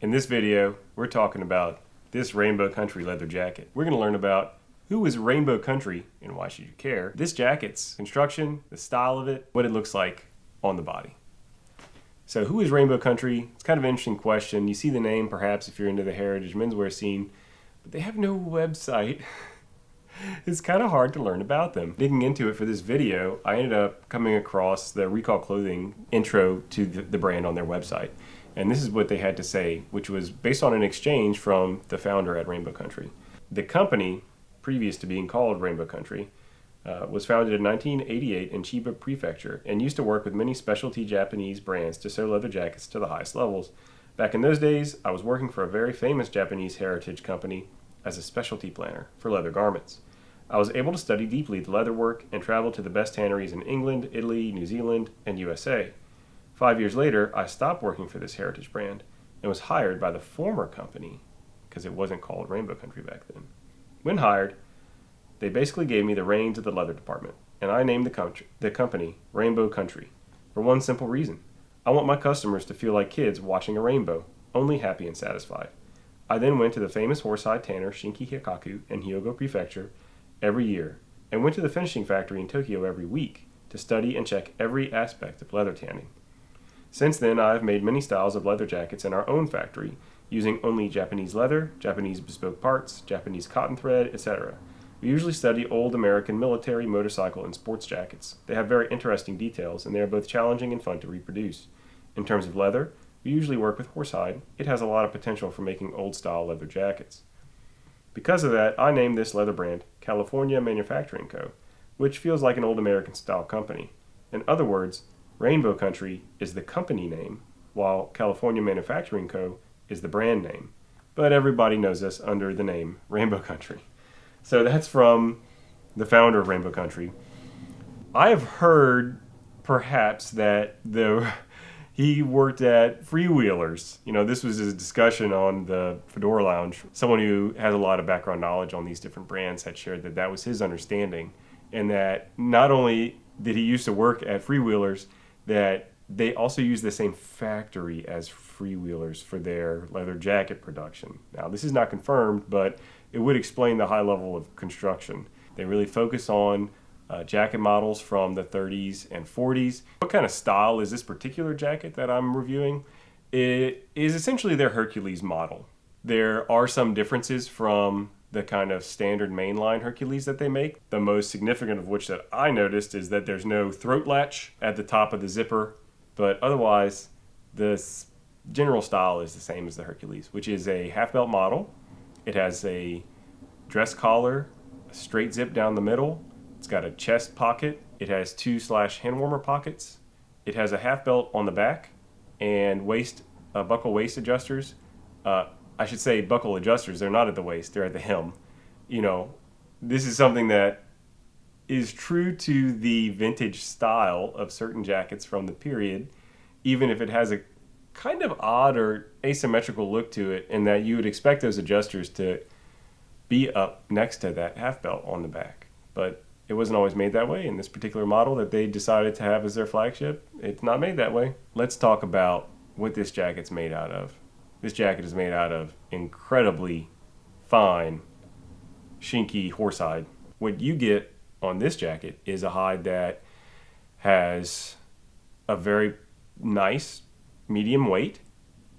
In this video, we're talking about this Rainbow Country leather jacket. We're going to learn about who is Rainbow Country and why should you care, this jacket's construction, the style of it, what it looks like on the body. So who is Rainbow Country? It's kind of an interesting question. You see the name perhaps if you're into the heritage menswear scene, but they have no website. It's kind of hard to learn about them. Digging into it for this video, I ended up coming across the Recall Clothing intro to the brand on their website. And this is what they had to say, which was based on an exchange from the founder at Rainbow Country. The company, previous to being called Rainbow Country, was founded in 1988 in Chiba Prefecture and used to work with many specialty Japanese brands to sew leather jackets to the highest levels. Back in those days, I was working for a very famous Japanese heritage company as a specialty planner for leather garments. I was able to study deeply the leather work and travel to the best tanneries in England, Italy, New Zealand, and USA. 5 years later, I stopped working for this heritage brand and was hired by the former company, because it wasn't called Rainbow Country back then. When hired, they basically gave me the reins of the leather department, and I named the company Rainbow Country for one simple reason. I want my customers to feel like kids watching a rainbow, only happy and satisfied. I then went to the famous horsehide tanner Shinki Hikaku in Hyogo Prefecture every year, and went to the finishing factory in Tokyo every week to study and check every aspect of leather tanning. Since then, I have made many styles of leather jackets in our own factory, using only Japanese leather, Japanese bespoke parts, Japanese cotton thread, etc. We usually study old American military, motorcycle, and sports jackets. They have very interesting details, and they are both challenging and fun to reproduce. In terms of leather, we usually work with horsehide. It has a lot of potential for making old-style leather jackets. Because of that, I named this leather brand California Manufacturing Co., which feels like an old American-style company. In other words, Rainbow Country is the company name, while California Manufacturing Co. is the brand name. But everybody knows us under the name Rainbow Country. So that's from the founder of Rainbow Country. I have heard, perhaps, that he worked at Freewheelers. You know, this was his discussion on the Fedora Lounge. Someone who has a lot of background knowledge on these different brands had shared that that was his understanding, and that not only did he used to work at Freewheelers, that they also use the same factory as Freewheelers for their leather jacket production. Now, this is not confirmed, but it would explain the high level of construction. They really focus on jacket models from the 30s and 40s. What kind of style is this particular jacket that I'm reviewing? It is essentially their Hercules model. There are some differences from the kind of standard mainline Hercules that they make. The most significant of which that I noticed is that there's no throat latch at the top of the zipper, but otherwise the general style is the same as the Hercules, which is a half belt model. It has a dress collar, a straight zip down the middle. It's got a chest pocket. It has 2/hand warmer pockets. It has a half belt on the back and buckle waist adjusters. I should say buckle adjusters. They're not at the waist. They're at the hem. You know, this is something that is true to the vintage style of certain jackets from the period, even if it has a kind of odd or asymmetrical look to it, in that you would expect those adjusters to be up next to that half belt on the back. But it wasn't always made that way in this particular model that they decided to have as their flagship. It's not made that way. Let's talk about what this jacket's made out of. This jacket is made out of incredibly fine Shinki horsehide. What you get on this jacket is a hide that has a very nice medium weight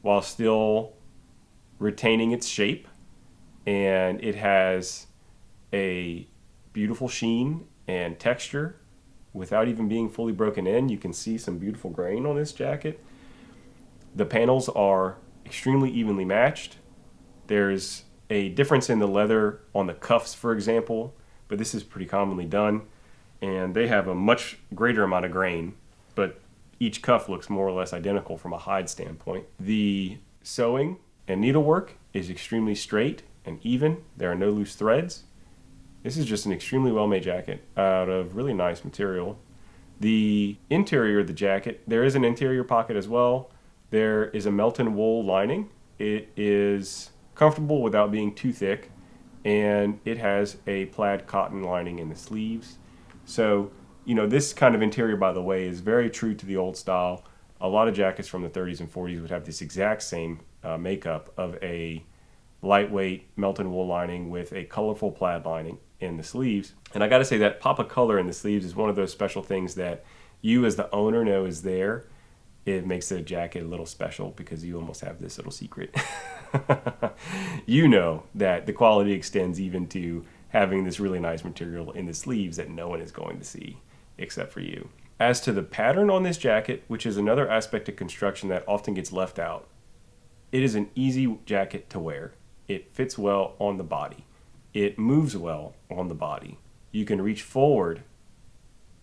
while still retaining its shape, and it has a beautiful sheen and texture without even being fully broken in. You can see some beautiful grain on this jacket. The panels are extremely evenly matched. There's a difference in the leather on the cuffs, for example, but this is pretty commonly done, and they have a much greater amount of grain, but each cuff looks more or less identical from a hide standpoint. The sewing and needlework is extremely straight and even. There are no loose threads. This is just an extremely well-made jacket out of really nice material. The interior of the jacket, there is an interior pocket as well. There is a Melton wool lining. It is comfortable without being too thick, and it has a plaid cotton lining in the sleeves. So, you know, this kind of interior, by the way, is very true to the old style. A lot of jackets from the 30s and 40s would have this exact same makeup of a lightweight melted wool lining with a colorful plaid lining in the sleeves. And I got to say that pop of color in the sleeves is one of those special things that you as the owner know is there. It makes the jacket a little special because you almost have this little secret. You know that the quality extends even to having this really nice material in the sleeves that no one is going to see except for you. As to the pattern on this jacket, which is another aspect of construction that often gets left out, it is an easy jacket to wear. It fits well on the body. It moves well on the body. You can reach forward.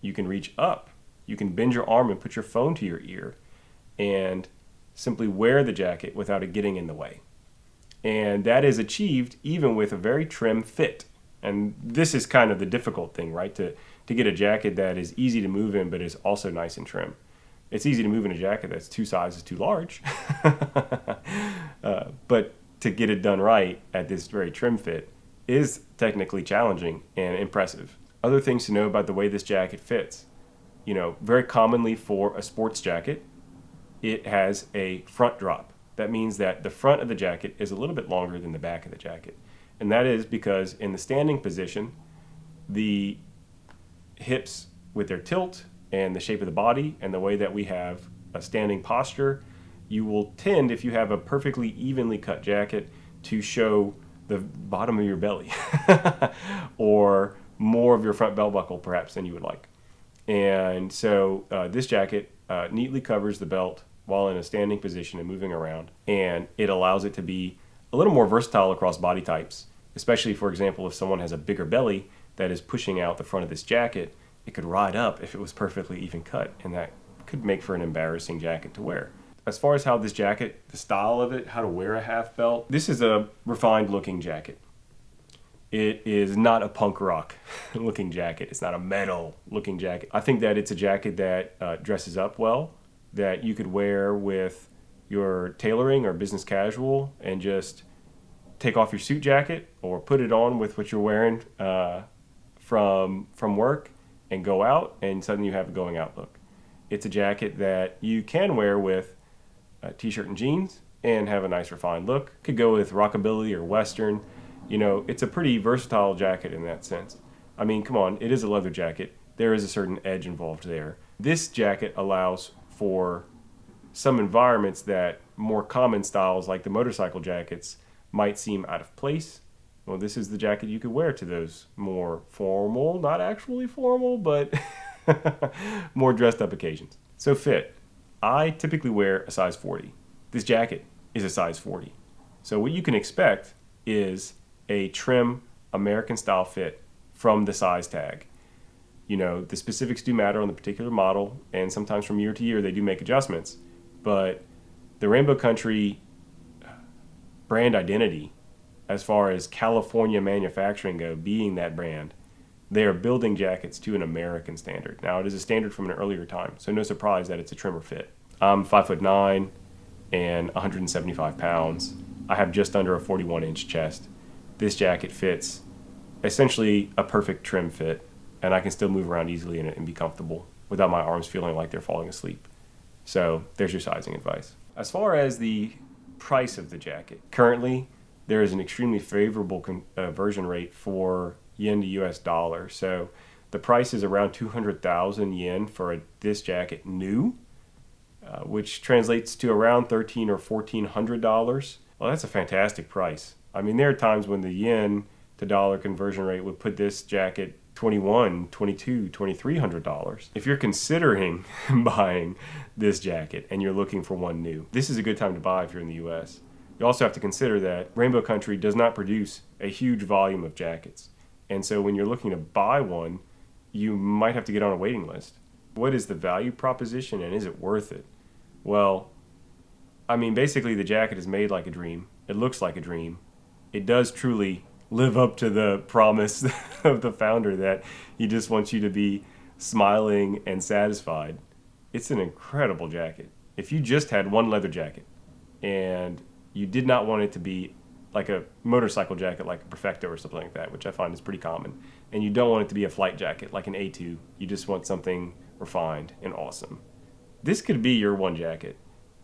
You can reach up. You can bend your arm and put your phone to your ear and simply wear the jacket without it getting in the way. And that is achieved even with a very trim fit. And this is kind of the difficult thing, right? To get a jacket that is easy to move in but is also nice and trim. It's easy to move in a jacket that's 2 sizes too large. But to get it done right at this very trim fit is technically challenging and impressive. Other things to know about the way this jacket fits. Very commonly for a sports jacket, it has a front drop. That means that the front of the jacket is a little bit longer than the back of the jacket. And that is because in the standing position, the hips with their tilt and the shape of the body and the way that we have a standing posture, you will tend, if you have a perfectly evenly cut jacket, to show the bottom of your belly or more of your front belt buckle perhaps than you would like. And so this jacket neatly covers the belt while in a standing position and moving around, and it allows it to be a little more versatile across body types, especially, for example, if someone has a bigger belly that is pushing out the front of this jacket, it could ride up if it was perfectly even cut, and that could make for an embarrassing jacket to wear. As far as how this jacket, the style of it, how to wear a half belt, this is a refined looking jacket. It is not a punk rock looking jacket. It's not a metal looking jacket. I think that it's a jacket that dresses up well, that you could wear with your tailoring or business casual and just take off your suit jacket or put it on with what you're wearing from work and go out, and suddenly you have a going out look. It's a jacket that you can wear with a t-shirt and jeans and have a nice refined look. Could go with rockabilly or western. It's a pretty versatile jacket in that sense. I mean, come on, it is a leather jacket. There is a certain edge involved there. This jacket allows for some environments that more common styles like the motorcycle jackets might seem out of place. Well, this is the jacket you could wear to those more formal, not actually formal, but more dressed up occasions. So fit. I typically wear a size 40. This jacket is a size 40. So what you can expect is a trim American style fit from the size tag. The specifics do matter on the particular model, and sometimes from year to year they do make adjustments. But the Rainbow Country brand identity, as far as California manufacturing go, being that brand, they are building jackets to an American standard. Now, it is a standard from an earlier time, so no surprise that it's a trimmer fit. I'm 5'9" and 175 pounds. I have just under a 41-inch chest. This jacket fits essentially a perfect trim fit, and I can still move around easily in it and be comfortable without my arms feeling like they're falling asleep. So there's your sizing advice. As far as the price of the jacket, currently there is an extremely favorable conversion rate for yen to US dollar. So the price is around 200,000 yen for this jacket new, which translates to around $1,300 or $1,400. Well, that's a fantastic price. I mean, there are times when the yen to dollar conversion rate would put this jacket $2,100, $2,200, $2,300. If you're considering buying this jacket and you're looking for one new, this is a good time to buy if you're in the US. You also have to consider that Rainbow Country does not produce a huge volume of jackets. And so when you're looking to buy one, you might have to get on a waiting list. What is the value proposition, and is it worth it? Well, I mean, basically the jacket is made like a dream. It looks like a dream. It does truly live up to the promise of the founder that he just wants you to be smiling and satisfied. It's an incredible jacket. If you just had one leather jacket and you did not want it to be like a motorcycle jacket like a Perfecto or something like that, which I find is pretty common, and you don't want it to be a flight jacket like an A2, you just want something refined and awesome, this could be your one jacket.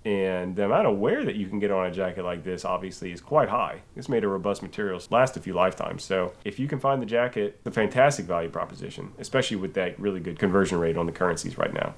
And the amount of wear that you can get on a jacket like this obviously is quite high. It's made of robust materials, last a few lifetimes. So if you can find the jacket, it's a fantastic value proposition, especially with that really good conversion rate on the currencies right now.